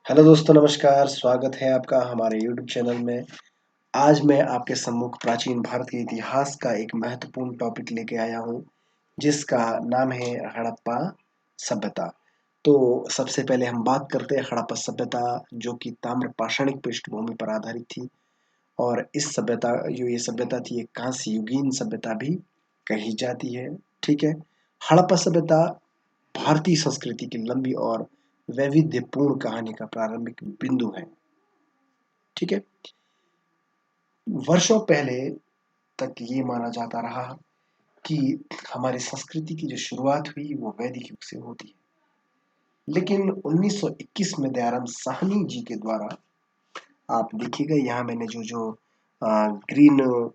Hello दोस्तों, नमस्कार। स्वागत है आपका हमारे यूट्यूब चैनल में। आज मैं आपके सम्मुख प्राचीन भारत के इतिहास का एक महत्वपूर्ण टॉपिक लेके आया हूँ, जिसका नाम है हड़प्पा सभ्यता। तो सबसे पहले हम बात करते हैं हड़प्पा सभ्यता, जो कि ताम्र पाषाणिक पृष्ठभूमि पर आधारित थी। और इस सभ्यता जो ये सभ्यता थी, एक कांस्य युगीन सभ्यता भी कही जाती है। ठीक है। हड़प्पा सभ्यता भारतीय संस्कृति की लंबी और वैविध्यपूर्ण कहानी का प्रारंभिक बिंदु है। ठीक है। वर्षों पहले तक ये माना जाता रहा कि हमारी संस्कृति की जो शुरुआत हुई वो वैदिक युग से होती है, लेकिन 1921 में दयाराम साहनी जी के द्वारा, आप देखिएगा यहाँ मैंने जो जो ग्रीन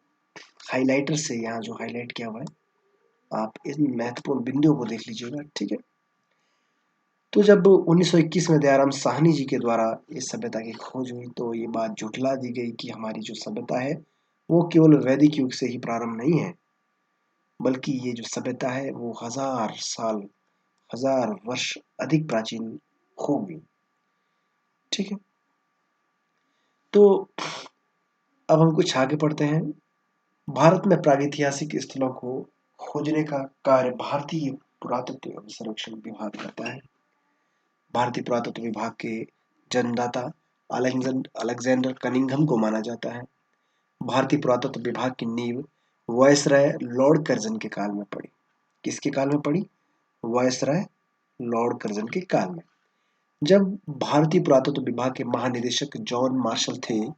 हाइलाइटर से यहाँ जो हाईलाइट किया हुआ है, आप इन महत्वपूर्ण बिंदुओं को देख लीजिएगा। ठीक है। तो जब 1921 में दयाराम साहनी जी के द्वारा इस सभ्यता की खोज हुई, तो ये बात झुठला दी गई कि हमारी जो सभ्यता है वो केवल वैदिक युग से ही प्रारंभ नहीं है, बल्कि ये जो सभ्यता है वो हजार साल, हजार वर्ष अधिक प्राचीन होगी। ठीक है। तो अब हम कुछ आगे पढ़ते हैं। भारत में प्रागैतिहासिक स्थलों को खोजने का कार्य भारतीय पुरातत्व एवं सर्वेक्षण विभाग करता है। भारतीय पुरातत्व विभाग के जन्मदाता अलेक्जेंडर कनिंघम को माना जाता है। भारतीय पुरातत्व विभाग की नींव वायसराय लॉर्ड कर्जन के काल में पड़ी। किसके काल में पड़ी? वायसराय लॉर्ड कर्जन के काल में। जब भारतीय पुरातत्व विभाग के महानिदेशक जॉन मार्शल थे,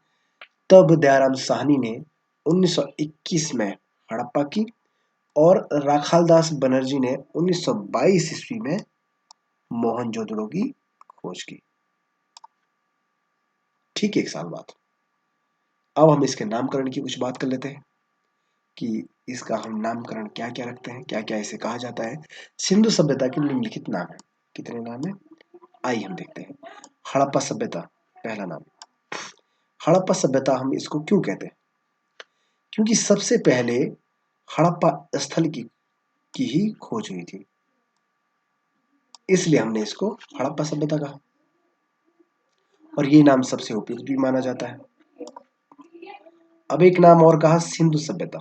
तब दयाराम साहनी ने 1921 में हड़प्पा की और राखालदास बनर्जी ने 1922 ईस्वी में मोहनजोदड़ो की खोज की। ठीक 1 साल बाद। अब हम इसके नामकरण की कुछ बात कर लेते हैं कि इसका हम नामकरण क्या क्या रखते हैं, क्या क्या इसे कहा जाता है। सिंधु सभ्यता के निम्नलिखित नाम है। कितने नाम है? आइए हम देखते हैं। हड़प्पा सभ्यता, पहला नाम। हड़प्पा सभ्यता हम इसको क्यों कहते हैं? क्योंकि सबसे पहले हड़प्पा स्थल की ही खोज हुई थी, इसलिए हमने इसको हड़प्पा सभ्यता कहा, और ये नाम सबसे उपयुक्त भी माना जाता है। अब एक नाम और कहा, सिंधु सभ्यता।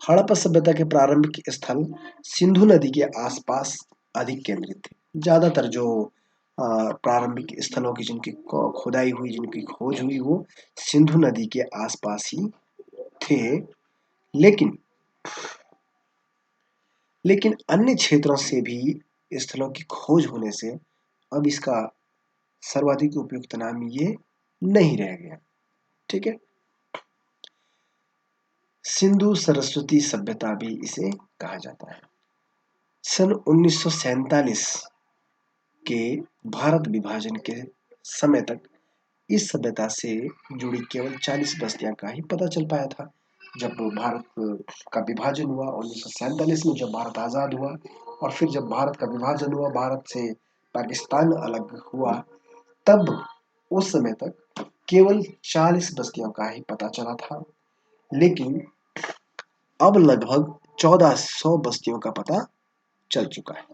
हड़प्पा सभ्यता के प्रारंभिक स्थल सिंधु नदी के आसपास अधिक केंद्रित थे। ज्यादातर जो प्रारंभिक स्थलों की जिनकी खुदाई हुई, जिनकी खोज हुई, वो सिंधु नदी के आसपास ही थे। लेकिन लेकिन अन्य क्षेत्रों से भी स्थलों की खोज होने से अब इसका सर्वाधिक उपयुक्त नाम ये नहीं रह गया। ठीक है। सिंधु सरस्वती सभ्यता भी इसे कहा जाता है। सन 1947 के भारत विभाजन के समय तक इस सभ्यता से जुड़ी केवल 40 बस्तियां का ही पता चल पाया था। जब भारत का विभाजन हुआ 1947 में, जब भारत आजाद हुआ, और फिर जब भारत का विभाजन हुआ, भारत से पाकिस्तान अलग हुआ, तब उस समय तक केवल 40 बस्तियों का ही पता चला था। लेकिन अब लगभग 1400 बस्तियों का पता चल चुका है,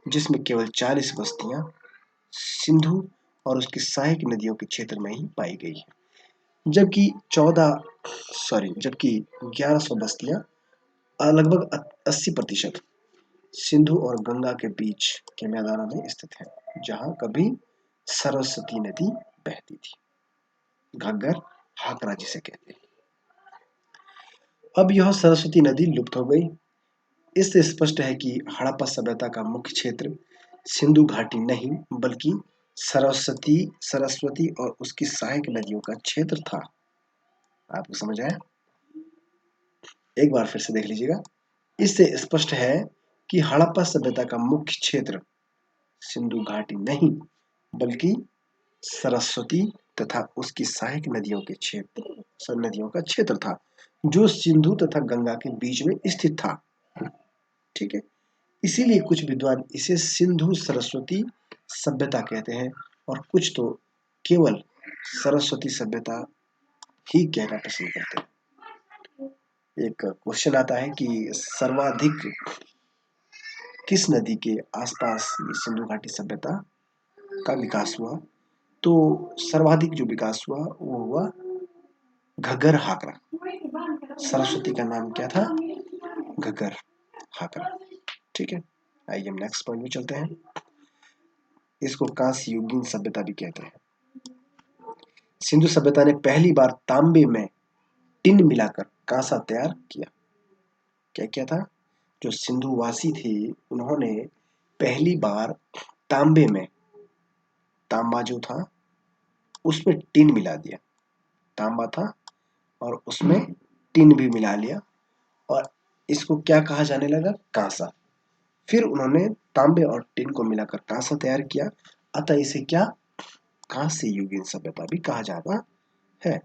जिसमें केवल 40 बस्तियां सिंधु और उसकी सहायक नदियों के क्षेत्र में ही पाई गई है। जबकि 1100 बस्तियां लगभग 80% सिंधु और गंगा के बीच के मैदानों में स्थित है, जहां कभी सरस्वती नदी बहती थी। घग्गर हाकरा जिसे कहते हैं। अब यह सरस्वती नदी लुप्त हो गई। इससे स्पष्ट है कि हड़प्पा सभ्यता का मुख्य क्षेत्र सिंधु घाटी नहीं, बल्कि सरस्वती सरस्वती और उसकी सहायक नदियों का क्षेत्र था। आपको समझ आया? एक बार फिर से देख लीजिएगा। इससे स्पष्ट है कि हड़प्पा सभ्यता का मुख्य क्षेत्र सिंधु घाटी नहीं, बल्कि सरस्वती तथा उसकी सहायक नदियों का क्षेत्र था, जो सिंधु तथा गंगा के बीच में स्थित था। ठीक है। इसीलिए कुछ विद्वान इसे सिंधु सरस्वती सभ्यता कहते हैं, और कुछ तो केवल सरस्वती सभ्यता ही कहना पसंद करते हैं। एक क्वेश्चन आता है कि सर्वाधिक किस नदी के आसपास ये सिंधु घाटी सभ्यता का विकास हुआ, तो सर्वाधिक जो विकास हुआ वो हुआ घग्गर हाकरा। सरस्वती का नाम क्या था? घग्गर हाकरा। ठीक है, आइए हम नेक्स्ट पॉइंट में चलते हैं। इसको कांस्य युगीन सभ्यता भी कहते हैं। सिंधु सभ्यता ने पहली बार तांबे में टिन मिलाकर कांसा तैयार किया। क्या किया था? जो सिंधुवासी थे उन्होंने पहली बार तांबे में, तांबा जो था उसमें टिन मिला दिया। तांबा था और उसमें टिन भी मिला लिया और इसको क्या कहा जाने लगा? कांसा। फिर उन्होंने तांबे और टिन को मिलाकर कांसा तैयार किया, अतः इसे क्या? कांस्य युगीन सभ्यता भी कहा जाता है।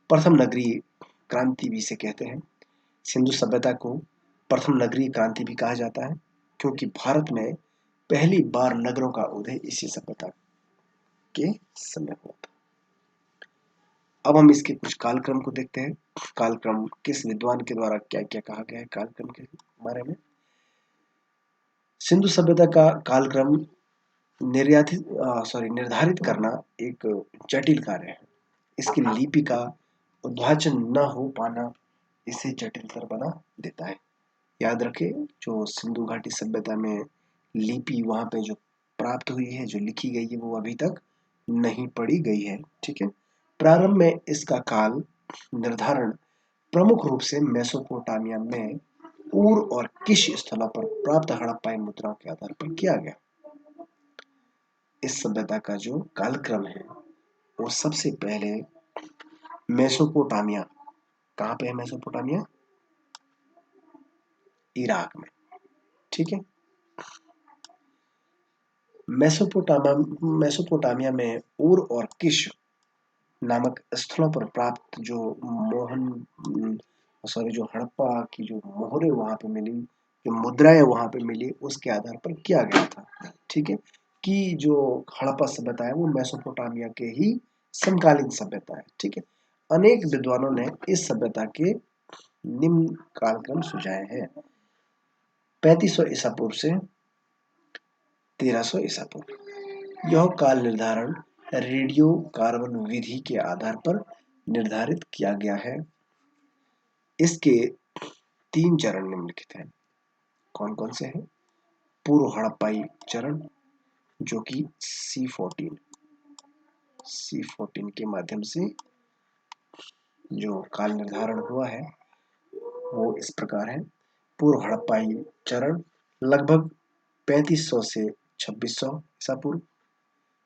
प्रथम नगरीय क्रांति भी इसे कहते हैं। सिंधु सभ्यता को प्रथम नगरीय क्रांति भी कहा जाता है क्योंकि भारत में पहली बार नगरों का उदय इसी सभ्यता के समय हुआ था। अब हम इसके कुछ कालक्रम को देखते हैं। कालक्रम किस विद्वान के द्वारा क्या क्या कहा गया है कालक्रम के बारे में। सिंधु सभ्यता का कालक्रम निर्धारित करना एक जटिल कार्य है। इसकी लिपि का उद्वाचन न हो पाना इसे जटिलतर बना देता है। याद रखें, जो सिंधु घाटी सभ्यता में लिपि वहां पे जो प्राप्त हुई है, जो लिखी गई है, वो अभी तक नहीं पढ़ी गई है। ठीक है, प्रारंभ में इसका काल निर्धारण प्रमुख रूप से मेसोपोटामिया में ऊर और किश स्थलों पर प्राप्त हड़प्पाई मुद्राओं के आधार पर किया गया। इस सभ्यता का जो कालक्रम है वो सबसे पहले मेसोपोटामिया, कहाँ पे है मेसोपोटामिया? इराक में। ठीक है, मेसोपोटामिया में ऊर और किश नामक स्थलों पर प्राप्त जो जो हड़प्पा की जो मोहरें वहां पे मिली, जो मुद्राएं वहां पे मिली, उसके आधार पर किया गया था। ठीक है, कि जो हड़प्पा सभ्यता है वो मेसोपोटामिया के ही समकालीन सभ्यता है। ठीक है, अनेक विद्वानों ने इस सभ्यता के निम्न कालक्रम सुझाए हैं। 3500 ईसा पूर्व से 1300 ईसा पूर्व। यह काल निर्धारण रेडियो कार्बन विधि के आधार पर निर्धारित किया गया है। इसके 3 चरण निम्नलिखित हैं। कौन कौन से हैं? पूर्व हड़प्पाई चरण, जो कि C14 के माध्यम से जो काल निर्धारण हुआ है वो इस प्रकार है। पूर्व हड़प्पाई चरण लगभग 3500 से 2600 ईसा पूर्व।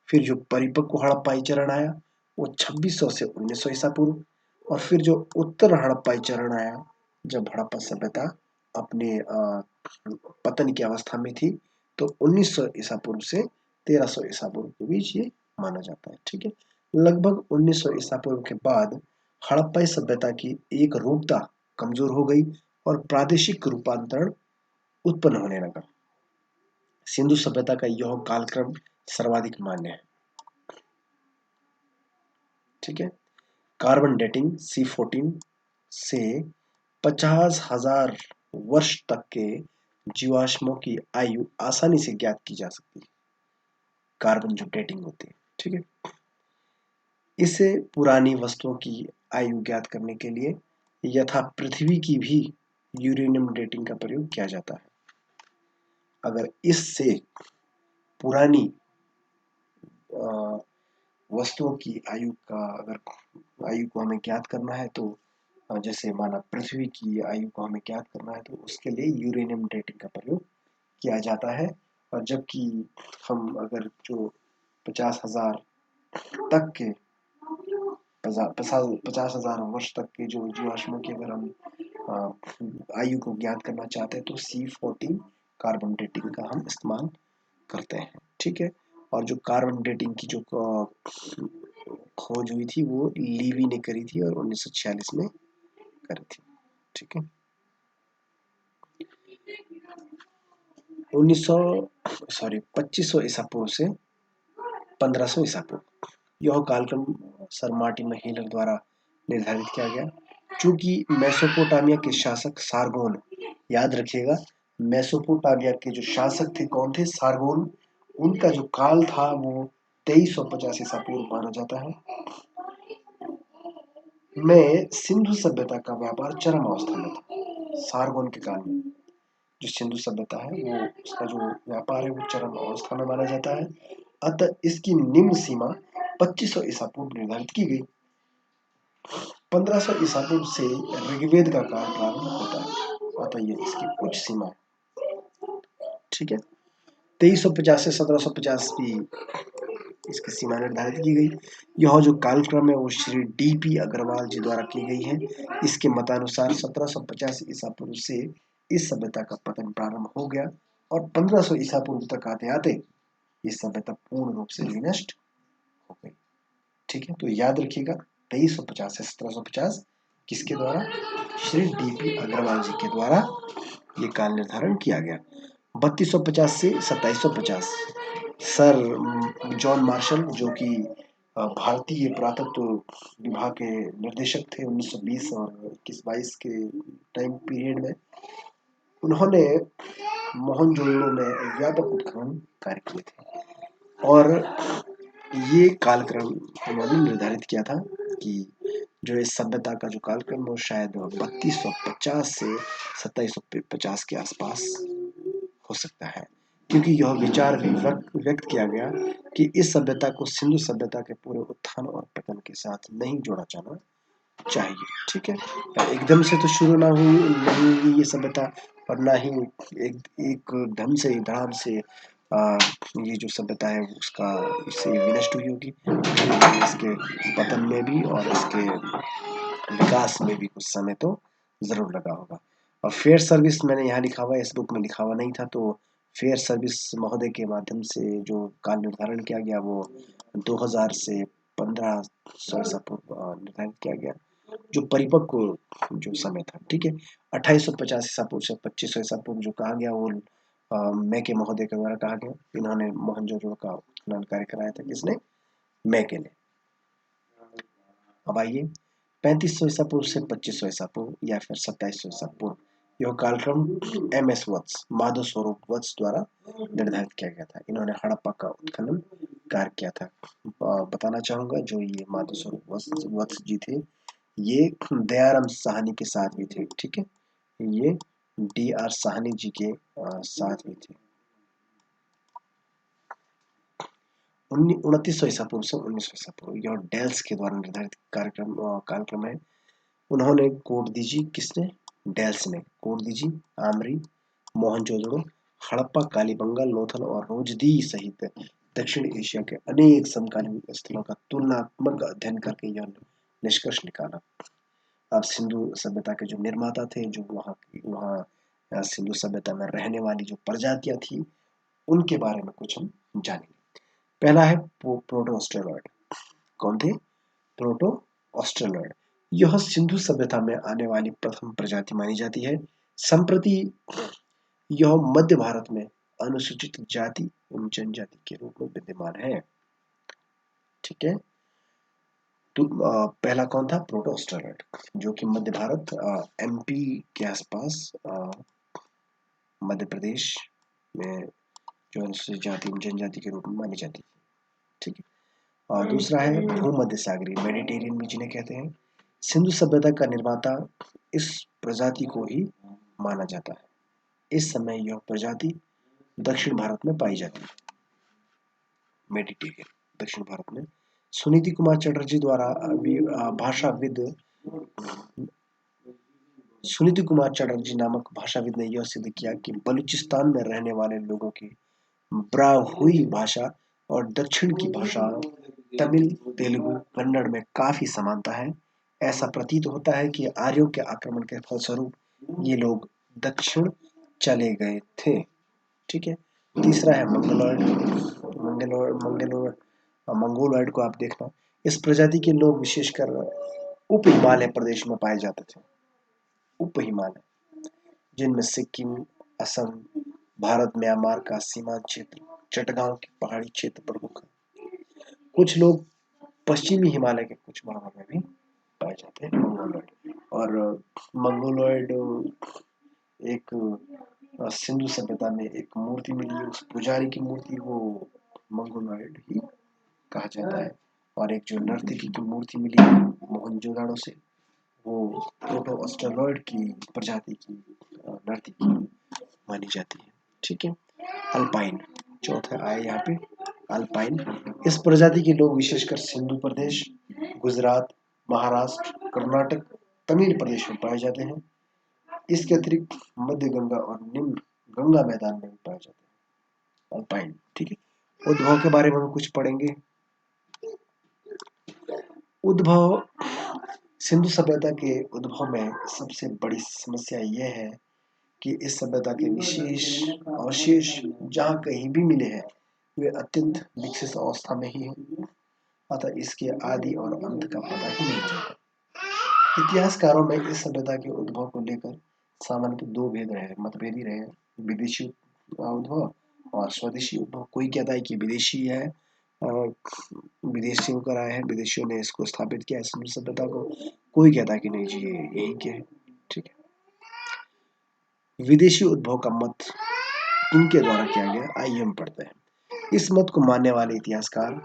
फिर जो परिपक्व हड़प्पाई चरण आया वो 2600 से 1900 ईसा पूर्व। और फिर जो उत्तर हड़प्पाई चरण आया, जब हड़प्पा सभ्यता अपने पतन की अवस्था में थी, तो 1900 ईसा पूर्व से 1300 ईसा पूर्व के बीच ये माना जाता है। ठीक है, लगभग 1900 ईसा पूर्व के बाद हड़प्पाई सभ्यता की एक रूपता कमजोर हो गई और प्रादेशिक रूपांतरण उत्पन्न होने लगा। सिंधु सभ्यता का यह कालक्रम सर्वाधिक मान्य है। ठीक है, कार्बन डेटिंग C14 से 50,000 वर्ष तक के जीवाश्मों की आयु आसानी से ज्ञात की जा सकती है। कार्बन जो डेटिंग होती है, ठीक है, इससे पुरानी वस्तुओं की आयु ज्ञात करने के लिए यथा पृथ्वी की भी यूरेनियम डेटिंग का प्रयोग किया जाता है। अगर इससे पुरानी वस्तुओं की आयु को हमें ज्ञात करना है, तो जैसे माना पृथ्वी की आयु को हमें ज्ञात करना है, तो उसके लिए यूरेनियम डेटिंग का प्रयोग किया जाता है। और जबकि हम अगर जो 50,000 तक के 50,000 वर्ष तक के जो जीवाश्मों की अगर हम आयु को ज्ञात करना चाहते हैं, तो C14 कार्बन डेटिंग का हम इस्तेमाल करते हैं। ठीक है, और जो कार्बन डेटिंग की जो खोज हुई थी वो लीवी ने करी थी और 1946 में करी थी। ठीक है, 2500 ईसा पूर्व से 1500 ईसा पूर्व यह कालक्रम सर मार्टिन हीलर द्वारा निर्धारित किया गया। चूंकि मेसोपोटामिया के शासक सारगोन, याद रखिएगा, मेसोपोटामिया के जो शासक थे कौन थे? सारगोन। उनका जो काल था वो 2350 ईसा पूर्व माना जाता है में सिंधु सभ्यता का व्यापार चरम अवस्था में था। सारगोन के काल में जो सिंधु सभ्यता है वो उसका जो व्यापार है वो चरम अवस्था में माना जाता है। अतः इसकी निम्न सीमा 2500 ईसा पूर्व निर्धारित की गई। 1500 ईसा पूर्व से ऋग्वेद का काल प्रारंभ होता है, अतः ये इसकी उच्च सीमा है। ठीक है, 2350 से 1750 भी इसकी सीमा निर्धारित की गई। यह जो कालक्रम है वो श्री डी.पी. अग्रवाल जी द्वारा की गई है। इसके मतानुसार 1750 ईसा पूर्व से इस सभ्यता का पतन प्रारंभ हो गया और 1500 ईसा पूर्व तक आते आते ये सभ्यता पूर्ण रूप से विनष्ट हो गई। ठीक है, तो याद रखिएगा 2350 से 1750 किसके द्वारा? श्री डी.पी. अग्रवाल जी के द्वारा ये काल निर्धारण किया गया। 3250 से 2750 सर जॉन मार्शल जो कि भारतीय पुरातत्व विभाग के निर्देशक थे 1920 और 21-22 के टाइम पीरियड में, उन्होंने मोहनजोदड़ो में व्यापक उत्खनन कार्य किए थे और ये कालक्रम उन्होंने निर्धारित किया था कि जो इस सभ्यता का जो कालक्रम वो शायद 3250 से 2750 के आसपास हो सकता है, क्योंकि यह विचार भी व्यक्त किया गया कि इस सभ्यता को सिंधु सभ्यता के पूरे उत्थान और पतन के साथ नहीं जोड़ा जाना चाहिए। ठीक है, एकदम से तो शुरू ना हुई नहीं हुई ये सभ्यता और ना ही एक ढंग से धड़ाम से ये जो सभ्यता है उसका इससे विनष्ट हुई होगी। इसके पतन में भी और इसके विकास में भी कुछ समय तो जरूर लगा होगा। और फेयर सर्विस मैंने यहाँ लिखा हुआ है, इस बुक में लिखा हुआ नहीं था, तो फेयर सर्विस महोदय के माध्यम से जो काल निर्धारण किया गया वो 2000 से 1500 ईसा पूर्व निर्धारित किया गया, जो परिपक्व जो समय था। ठीक है, 2850 ईसा पूर्व से 2500 ईसा पूर्व जो कहा गया वो मैके महोदय के द्वारा कहा गया। इन्होंने मोहनजोदड़ो का उत्खनन कार्य कराया था, किसने? मैके ने। अब आइए 3500 ईसा पूर्व से 2500 ईसा पूर्व या फिर 2700 ईसा पूर्व, यह कालक्रम एम.एस. वत्स माधव स्वरूप वत्स द्वारा निर्धारित किया गया था। इन्होंने हड़प्पा का उत्खनन कार्य किया था। बताना चाहूंगा जो ये माधव स्वरूप वत्स जी थे ये दयाराम साहनी के साथ भी थे। ठीक है, ये डी.आर. साहनी जी के साथ भी थे। 2900 ईसा पूर्व से 1900 ईसा पूर्व यह डेल्स के द्वारा निर्धारित कालक्रम है। उन्होंने कोड दीजी, किसने? डेल्स ने कोड दीजी, आमरी, मोहनजोदड़ो, हड़प्पा, कालीबंगा, लोथल और रोजदी सहित दक्षिण एशिया के अनेक समकालीन स्थलों का तुलनात्मक अध्ययन करके यह निष्कर्ष निकाला। अब सिंधु सभ्यता के जो निर्माता थे, जो वहाँ सिंधु सभ्यता में रहने वाली जो प्रजातियां थी उनके बारे में कुछ हम जानेंगे। पहला है प्रोटो ऑस्ट्रेलॉइड। कौन थे? Proto Australoid. यह सिंधु सभ्यता में आने वाली प्रथम प्रजाति मानी जाती है। संप्रति यह मध्य भारत में अनुसूचित जाति एवं जनजाति के रूप में विद्यमान है। ठीक है, तो पहला कौन था? प्रोटो ऑस्ट्रेलॉइड, जो कि मध्य भारत एमपी के आसपास मध्य प्रदेश में जो अनुसूचित जाति एवं जनजाति के रूप में मानी जाती है। ठीक है, और दूसरा है भूमध्य सागरीय, मेडिटेरियन भी जिन्हें कहते हैं। सिंधु सभ्यता का निर्माता इस प्रजाति को ही माना जाता है। इस समय यह प्रजाति दक्षिण भारत में पाई जाती है। मेडिटेरियन दक्षिण भारत में। सुनीति कुमार चटर्जी द्वारा भाषाविद सुनीति कुमार चटर्जी नामक भाषाविद ने यह सिद्ध किया कि बलूचिस्तान में रहने वाले लोगों की ब्राहुई भाषा और दक्षिण की भाषा तमिल, तेलुगु, कन्नड़ में काफी समानता है। ऐसा प्रतीत होता है कि आर्यों के आक्रमण के फलस्वरूप ये लोग दक्षिण चले गए थे। ठीक है, तीसरा है मंगोलॉइड। मंगोलॉइड को आप देखना, इस प्रजाति के लोग विशेषकर उप हिमालय प्रदेश में पाए जाते थे। उप हिमालय, जिनमें सिक्किम, असम, भारत म्यांमार का सीमांत क्षेत्र, चटगांव की पहाड़ी क्षेत्र प्रमुख है। कुछ लोग पश्चिमी हिमालय के कुछ भागों में भी पाए जाते हैं मंगोलॉइड। और मंगोलॉइड एक सिंधु सभ्यता में एक मूर्ति मिली है, उस पुजारी की मूर्ति, वो मंगोलॉइड ही कहा जाता है। और एक जो नर्तकी की मूर्ति मिली है मोहनजोदाड़ो से, वो प्रोटो ऑस्ट्रोलॉइड की प्रजाति की नर्तकी मानी जाती है। ठीक है। अल्पाइन चौथा आया यहाँ पे, अल्पाइन। इस प्रजाति के लोग विशेषकर सिंधु प्रदेश, गुजरात, महाराष्ट्र, कर्नाटक, तमिल प्रदेश में पाए जाते हैं। इसके अतिरिक्त मध्य गंगा और निम्न गंगा मैदान में भी पाए जाते हैं अल्पाइन। ठीक है। उद्भव के बारे में हम कुछ पढ़ेंगे। उद्भव, सिंधु सभ्यता के उद्भव में सबसे बड़ी समस्या यह है कि इस सभ्यता के विशेष अवशेष जहाँ कहीं भी मिले हैं वे अत्यंत विकसित अवस्था में ही हैं, अतः इसके आदि और अंत का पता ही नहीं चलता। इतिहासकारों में इस सभ्यता के उद्भव को लेकर सामान्य दो भेद रहे, मतभेद ही रहे, विदेशी उद्भव और स्वदेशी उद्भव। कोई कहता है कि विदेशी है, विदेश से होकर आया है, विदेशियों ने इसको स्थापित किया इस सभ्यता को। कोई कहता है कि नहीं जी ये यही के है। ठीक है। विदेशी उद्भव का मत किनके द्वारा किया गया, आइए हम पढ़ते हैं। इस मत को मानने वाले इतिहासकार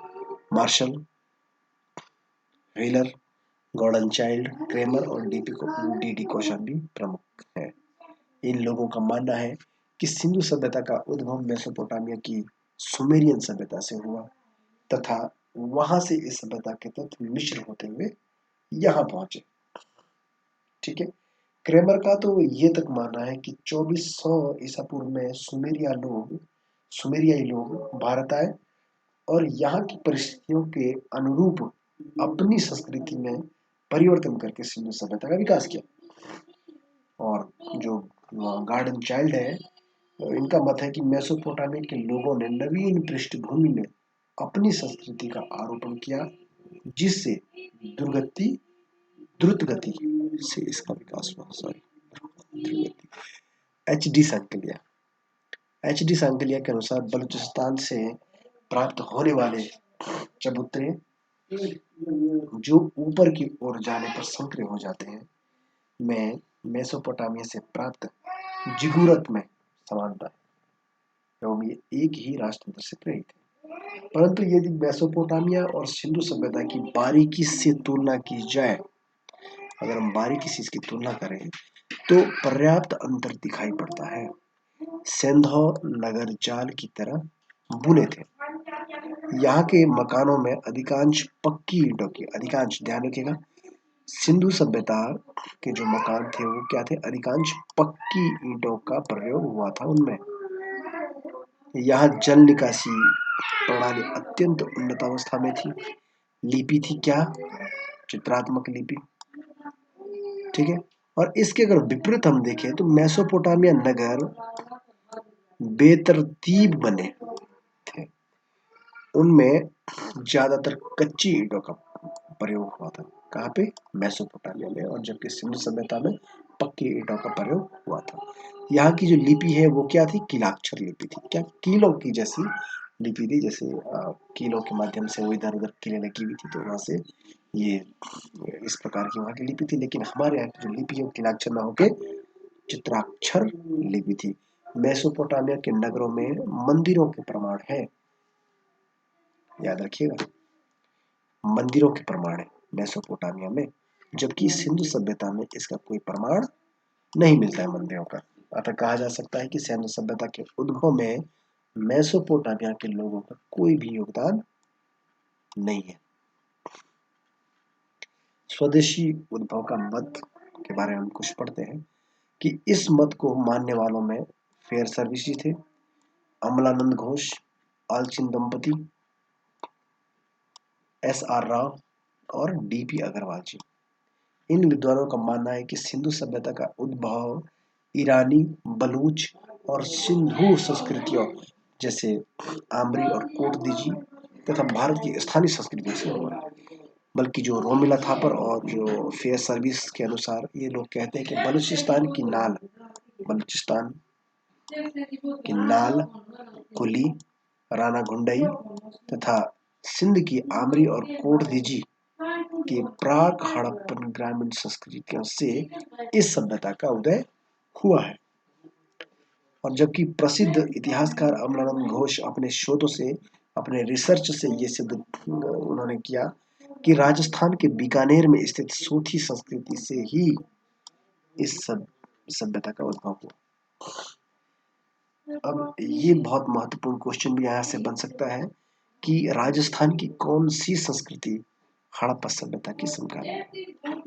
Marshall, Wheeler, Gordon Childe, Kramer और डी कौशन भी प्रमुख है। इन लोगों का मानना है कि सिंधु सभ्यता का उद्भव मेसोपोटामिया की सुमेरियन सभ्यता से हुआ तथा वहां से इस सभ्यता के तत्व मिश्र होते हुए यहाँ पहुंचे। ठीक है। क्रेमर का तो ये तक मानना है कि 2400 ईसा पूर्व में सुमेरियाई लोग भारत आए और यहाँ की परिस्थितियों के अनुरूप अपनी संस्कृति में परिवर्तन करके सिंधु सभ्यता का विकास किया। और जो गार्डन चाइल्ड है, इनका मत है कि मेसोपोटामिया के लोगों ने नवीन पृष्ठभूमि में अपनी संस्कृति का आरोपण किया, जिससे दुर्गति द्रुत गति से इसका विकास हुआ। सॉरी, एच डी सांकलिया के अनुसार बलूचिस्तान से प्राप्त होने वाले चबूतरे जो ऊपर की ओर जाने पर संकरे हो जाते हैं, में मेसोपोटामिया से प्राप्त जिगुरत में समानता है एवं ये एक ही राजतंत्र से प्रेरित है। परंतु यदि मेसोपोटामिया और सिंधु सभ्यता की बारीकी से तुलना की जाए, अगर हम बारीकी से इसकी तुलना करें तो पर्याप्त अंतर दिखाई पड़ता है। सेंधौ नगर जाल की तरह बुने थे। यहाँ के मकानों में अधिकांश पक्की ईंटों की, अधिकांश ध्यान रखिएगा, सिंधु सभ्यता के जो मकान थे वो क्या थे, अधिकांश पक्की ईंटों का प्रयोग हुआ था उनमें। यहाँ जल निकासी प्रणाली अत्यंत उन्नत अवस्था में थी। लिपि थी क्या, चित्रात्मक लिपि। ठीक है। और इसके अगर विपरीत हम देखें तो मेसोपोटामिया नगर बेतरतीब बने थे, उनमें ज्यादातर कच्ची ईंटों का प्रयोग हुआ था। कहाँ पे, मेसोपोटामिया में। और जबकि सिंधु सभ्यता में पक्की ईंटों का प्रयोग हुआ था। यहाँ की जो लिपि है वो क्या थी, कीलाक्षर लिपि थी। क्या, कीलों की जैसी लिपि थी, जैसे कीलों के माध्यम से वो इधर उधर कीलें लगी हुई थी, तो वहां से ये इस प्रकार की वहां की लिपि थी। लेकिन हमारे यहाँ की जो लिपि है वो कीलाक्षर ना होके चित्राक्षर लिपि थी। मेसोपोटामिया के नगरों में मंदिरों के प्रमाण है, याद रखिएगा, मंदिरों के प्रमाण है मेसोपोटामिया में, जबकि सिंधु सभ्यता में इसका कोई प्रमाण नहीं मिलता है मंदिरों का। अतः कहा जा सकता है कि सिंधु सभ्यता के उद्भव में मेसोपोटामिया के लोगों का कोई भी योगदान नहीं है। स्वदेशी उद्भव का मत के बारे में हम कुछ पढ़ते हैं कि इस मत को मानने वालों में फेयर सर्विस जी थे, अमलानंद घोष, आलचिन दंपति, एस आर राव और डीपी अग्रवाल जी। इन विद्वानों का मानना है कि सिंधु सभ्यता का उद्भव ईरानी, बलूच और सिंधु संस्कृतियों जैसे आमरी और कोटदीजी तथा भारत की स्थानीय संस्कृतियों से हुआ है। बल्कि जो रोमिला थापर और जो फेयर सर्विस के अनुसार ये लोग कहते हैं कि बलूचिस्तान की नाल, कुली, राना घुंडई तथा सिंध की आमरी और कोटदीजी के प्राक हड़प्पन ग्रामीण संस्कृतियों से इस सभ्यता का उदय हुआ है। और जबकि प्रसिद्ध इतिहासकार अमरानंद घोष अपने शोधों से अपने रिसर्च से ये सिद्ध उन्होंने किया कि राजस्थान के बीकानेर में स्थित सोथी संस्कृति से ही इस सभ्यता का उद्भव हुआ। अब ये बहुत महत्वपूर्ण क्वेश्चन भी यहाँ से बन सकता है कि राजस्थान की कौन सी संस्कृति हड़प्पा सभ्यता की समकालीन है,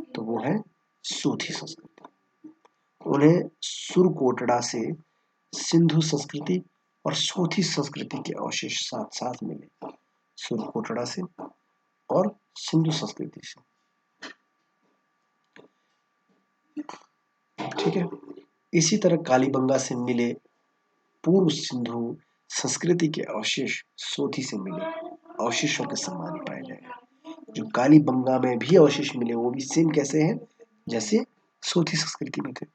तो वो है सोथी संस्कृति। उन्हें सुरकोटड़ा से सिंधु संस्कृति और सोथी संस्कृति के अवशेष साथ साथ मिले, सुरकोटड़ा से और सिंधु संस्कृति से। ठीक है, इसी तरह कालीबंगा से मिले पूर्व सिंधु संस्कृति के अवशेष सोथी से मिले अवशेषों के समान पाए जाए। जो कालीबंगा में भी अवशेष मिले वो भी सेम कैसे हैं, जैसे सोथी संस्कृति में थे।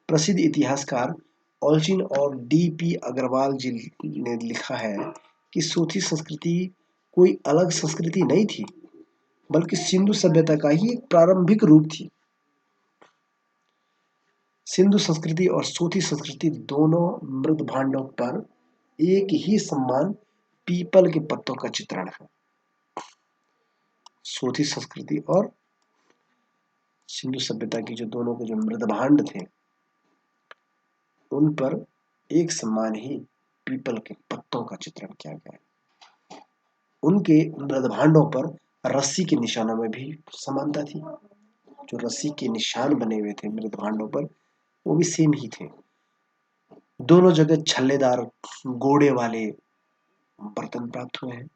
प्रसिद्ध इतिहासकार ऑल्चिन और डी.पी. अग्रवाल जी ने लिखा है कि सोथी संस्कृति कोई अलग संस्कृति नहीं थी, बल्कि सिंधु सभ्यता का ही एक प्रारंभिक रूप थी। सिंधु संस्कृति और सोथी संस्कृति दोनों मृद भांडों पर एक ही समान पीपल के पत्तों का चित्रण है। सोथी संस्कृति और सिंधु सभ्यता की जो दोनों के जो मृद भांड थे उन पर एक समान ही पीपल के पत्तों का चित्रण किया गया है। उनके मृद भांडों पर रस्सी के निशानों में भी समानता थी। जो रस्सी के निशान बने हुए थे मृद भांडों पर वो भी सेम ही थे। दोनों जगह छल्लेदार गोड़े वाले बर्तन प्राप्त हुए हैं।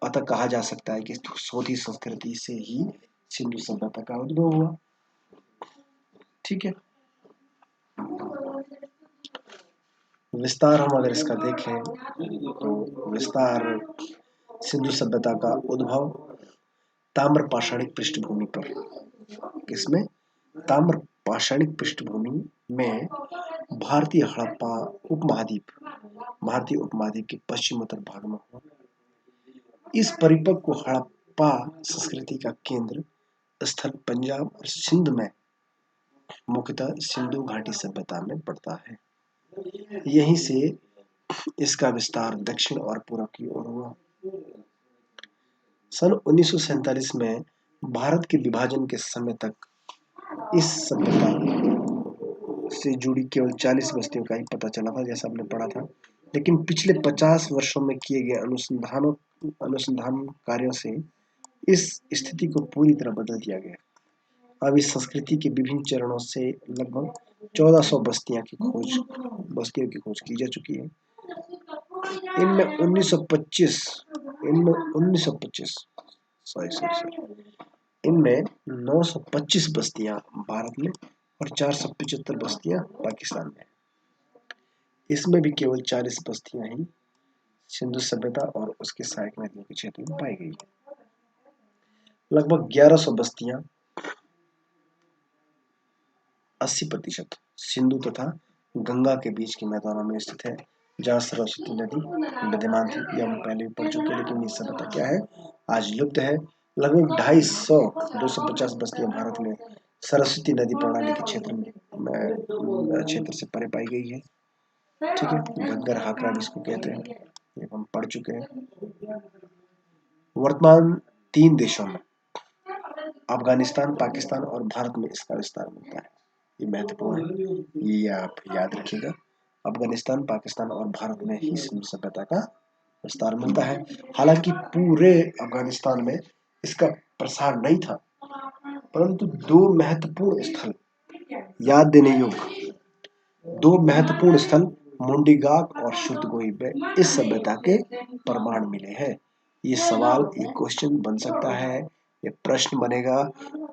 अतः कहा जा सकता है कि सोथी संस्कृति से ही सिंधु सभ्यता का उद्भव हुआ। ठीक है, विस्तार हम अगर इसका देखें तो विस्तार सिंधु सभ्यता का उद्भव ताम्र पाषाणिक पृष्ठभूमि पर, किसमें, ताम्र पाषाणिक पृष्ठभूमि में भारतीय हड़प्पा भारतीय उपमहाद्वीप के पश्चिमोत्तर भाग में हुआ। इस परिपक्व हड़प्पा संस्कृति का केंद्र स्थल पंजाब और सिंध में मुख्यतः सिंधु घाटी सभ्यता में पड़ता है। यहीं से इसका विस्तार दक्षिण और पूर्व की ओर हुआ। सन 1947 में भारत के विभाजन के समय तक इस सभ्यता से जुड़ी केवल 40 बस्तियों का ही पता चला था, जैसा हमने पढ़ा था। लेकिन पिछले 50 वर्षों में किए गए अनुसंधान कार्यों से इस स्थिति को पूरी तरह बदल दिया गया। अब इस संस्कृति के विभिन्न चरणों से लगभग 1400 बस्तियों की खोज की जा चुकी है। इनमें 925 बस्तियां भारत में और 475 बस्तियां पाकिस्तान में। इसमें भी केवल 40 बस्तियां ही सिंधु सभ्यता और उसके सहायक नदियों के क्षेत्र में पाई गई है। लगभग 1100 बस्तियां 80% सिंधु तथा गंगा के बीच के मैदानों में स्थित है, जहाँ सरस्वती नदी विद्यमान थी। यह हम पहले भी पढ़ चुके हैं, लेकिन ये सभ्यता क्या है, आज लुप्त है। लगभग 250 बस्तियां भारत में सरस्वती नदी प्रणाली के क्षेत्र से परे पाई गई है। ठीक है, घग्गर हाकरा जिसको कहते हैं, ये हम पढ़ चुके हैं। वर्तमान 3 देशों में अफगानिस्तान, पाकिस्तान और भारत में इसका विस्तार मिलता है। ये महत्वपूर्ण है, ये आप याद रखिएगा। अफगानिस्तान, पाकिस्तान और भारत में ही सिंधु सभ्यता का विस्तार मिलता है। हालांकि पूरे अफगानिस्तान में इसका प्रसार नहीं था, परंतु दो महत्वपूर्ण स्थल मुंडीगाक और शुद्धगोई में इस सभ्यता के प्रमाण मिले हैं। ये क्वेश्चन बन सकता है, ये प्रश्न बनेगा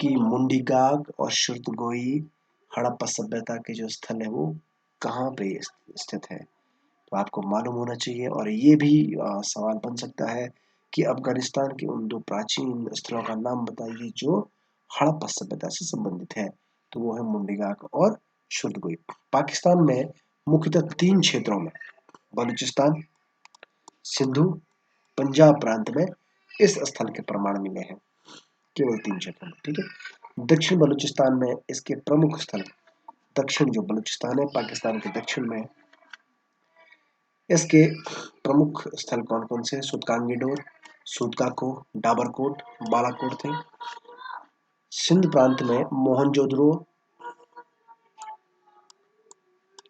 कि मुंडीगाक और शुद्धगोई हड़प्पा सभ्यता के जो स्थल है वो कहाँ पे स्थित है, तो आपको मालूम होना चाहिए। और ये भी सवाल बन सकता है कि अफगानिस्तान के उन 2 प्राचीन स्थलों का नाम बताइए जो हड़प्पा सभ्यता से संबंधित है, तो वो है मुंडीगाक और शुद्धगोई। पाकिस्तान में मुख्यतः 3 क्षेत्रों में, बलूचिस्तान, सिंधु, पंजाब प्रांत में इस स्थल के प्रमाण मिले हैं, केवल 3 क्षेत्रों में। ठीक है, दक्षिण बलूचिस्तान में इसके प्रमुख स्थल, दक्षिण जो बलूचिस्तान है पाकिस्तान के दक्षिण में, इसके प्रमुख स्थल कौन कौन से हैं? सूतकांगी डोर, सूतकाको, डाबरकोट, बालाकोट थे। सिंध प्रांत में मोहनजोदड़ो,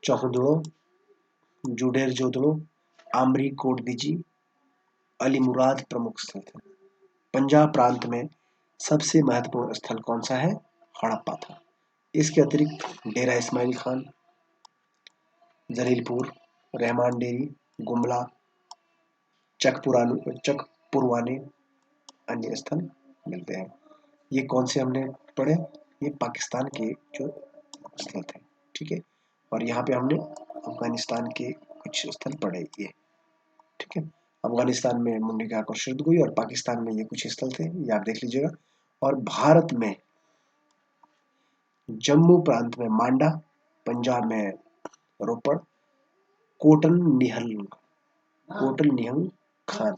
चौहदड़ो, जुडेर जोदड़ो, आमरी कोटदीजी, अलीमुराद प्रमुख स्थल थे। पंजाब प्रांत में सबसे महत्वपूर्ण स्थल कौन सा है? हड़प्पा था। इसके अतिरिक्त डेरा इस्माइल खान, जलीलपुर, रहमान डेरी, गुमला, चकपुरवानी अन्य स्थल मिलते हैं। ये कौन से हमने पढ़े? ये पाकिस्तान के जो स्थल थे, ठीक है। और यहाँ पे हमने अफगानिस्तान के कुछ स्थल पढ़े ये, ठीक है। अफगानिस्तान में मुंडे और शुद्धगुई, और पाकिस्तान में ये कुछ स्थल थे, ये आप देख लीजिएगा। और भारत में जम्मू प्रांत में मांडा, पंजाब में रोपड़, कोटन निहंग खान,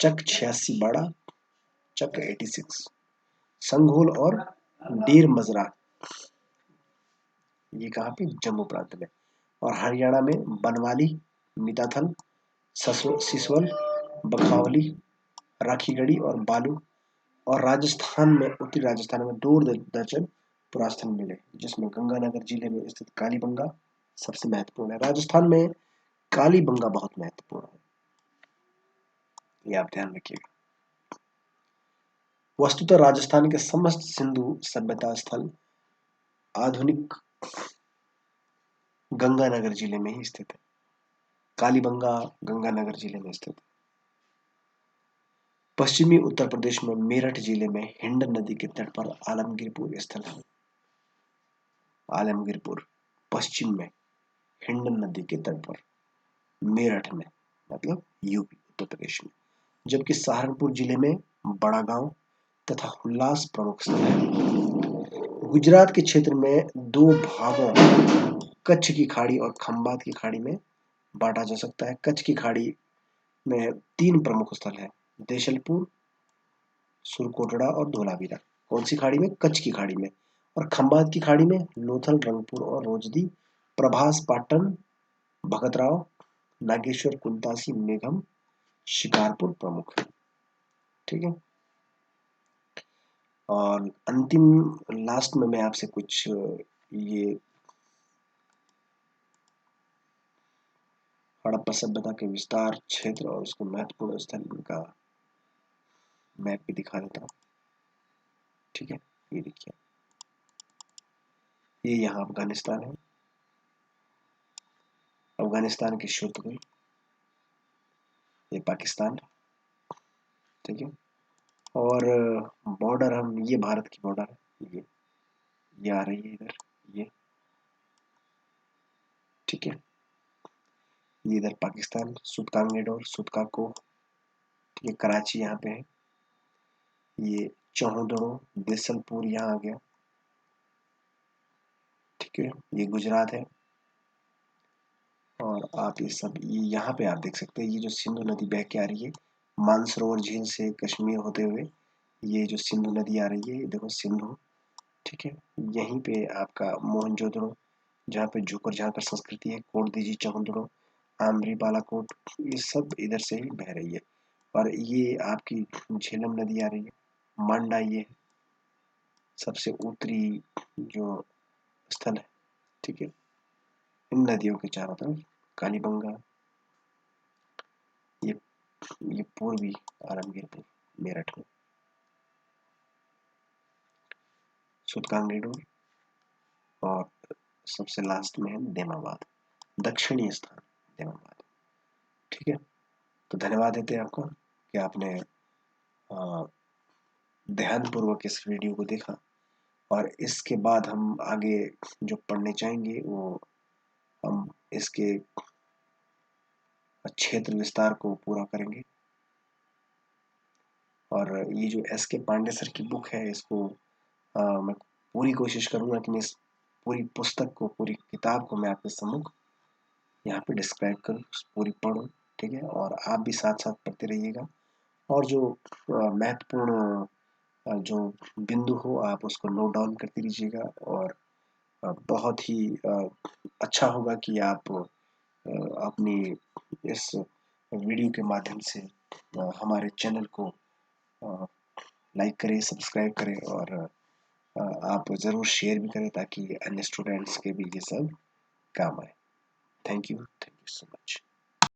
चक 86 बाड़ा, चक 86, संघोल और डेर मजरा, ये कहाँ पे? जम्मू प्रांत में। और हरियाणा में बनवाली, मिताथल, सिसवल, बखावली, राखीगढ़ी और बालू। और राजस्थान में, उत्तरी राजस्थान में 2 दर्जन पुरास्थल मिले, जिसमें गंगानगर जिले में स्थित कालीबंगा सबसे महत्वपूर्ण है। राजस्थान में कालीबंगा बहुत महत्वपूर्ण है, ये आप ध्यान रखिएगा। वस्तुतः राजस्थान के समस्त सिंधु सभ्यता स्थल आधुनिक गंगानगर जिले में ही स्थित है। कालीबंगा गंगानगर जिले में स्थित है। पश्चिमी उत्तर प्रदेश में मेरठ जिले में हिंडन नदी के तट पर आलमगीरपुर स्थल है। आलमगीरपुर पश्चिम में, हिंडन नदी के तट पर, मेरठ में, मतलब यूपी उत्तर प्रदेश में। जबकि सहारनपुर जिले में बड़ा गांव तथा हुल्लास प्रमुख स्थल है। गुजरात के क्षेत्र में 2 भागों, कच्छ की खाड़ी और खंबात की खाड़ी में बांटा जा सकता है। कच्छ की खाड़ी में 3 प्रमुख स्थल है, देशलपुर, सुरकोटड़ा और धोलावीरा। कौन सी खाड़ी में? कच्छ की खाड़ी में। और खंबात की खाड़ी में लोथल, रंगपुर और रोजदी, प्रभास, पाटन, भगतराव, नागेश्वर, कुंतासी, मेघम, शिकारपुर प्रमुख है, ठीक है। और अंतिम लास्ट में मैं आपसे कुछ ये हड़प्पा सभ्यता के विस्तार क्षेत्र और उसके महत्वपूर्ण स्थल का मैप भी दिखा देता हूँ, ठीक है। ये देखिए, ये यहाँ अफगानिस्तान है, अफगानिस्तान की शुद्धगुई, ये पाकिस्तान, ठीक है। और बॉर्डर हम, ये भारत की बॉर्डर है, ये आ रही है इधर, ये, ठीक है। ये इधर पाकिस्तान, सुतकांगेडोर, सुतकाको, ठीक है। कराची यहाँ पे है। ये चौहदड़ो, देसलपुर यहाँ आ गया, ठीक है। ये गुजरात है। और आप ये सब, ये यहाँ पे आप देख सकते हैं, ये जो सिंधु नदी बह के आ रही है मानसरोवर झील से कश्मीर होते हुए, ये जो सिंधु नदी आ रही है, ये देखो सिंधु, ठीक है। यहीं पे आपका मोहनजोदड़ो, जहाँ पे जोकर जहाँ पर संस्कृति है, कोटदीजी, चौहदड़ो, आमरी, बालाकोट, ये सब इधर से ही बह रही है। और ये आपकी झेलम नदी आ रही है, मांडा ये सबसे उत्तरी जो स्थल है, ठीक है। इन नदियों के चारों तरफ कालीबंगा, ये ये पूर्वी आलमगीरपुर, मेरठ में सुतकांगेडोर, और सबसे लास्ट में है देमाबाद, दक्षिणी स्थान देमाबाद, ठीक है। तो धन्यवाद देते हैं आपको कि आपने ध्यानपूर्वक इस वीडियो को देखा। और इसके बाद हम आगे जो पढ़ने चाहेंगे वो हम इसके क्षेत्र विस्तार को पूरा करेंगे। और ये जो एस के पांडे सर की बुक है, इसको मैं पूरी कोशिश करूंगा कि मैं इस पूरी पुस्तक को, पूरी किताब को मैं आपके सम्मुख यहाँ पे डिस्क्राइब करूँ, पूरी पढूं, ठीक है। और आप भी साथ साथ पढ़ते रहिएगा। और जो महत्वपूर्ण जो बिंदु हो, आप उसको नोट डाउन करते रहिएगा। और बहुत ही अच्छा होगा कि आप अपनी इस वीडियो के माध्यम से हमारे चैनल को लाइक करें, सब्सक्राइब करें और आप ज़रूर शेयर भी करें ताकि अन्य स्टूडेंट्स के भी ये सब काम आए। Thank you so much.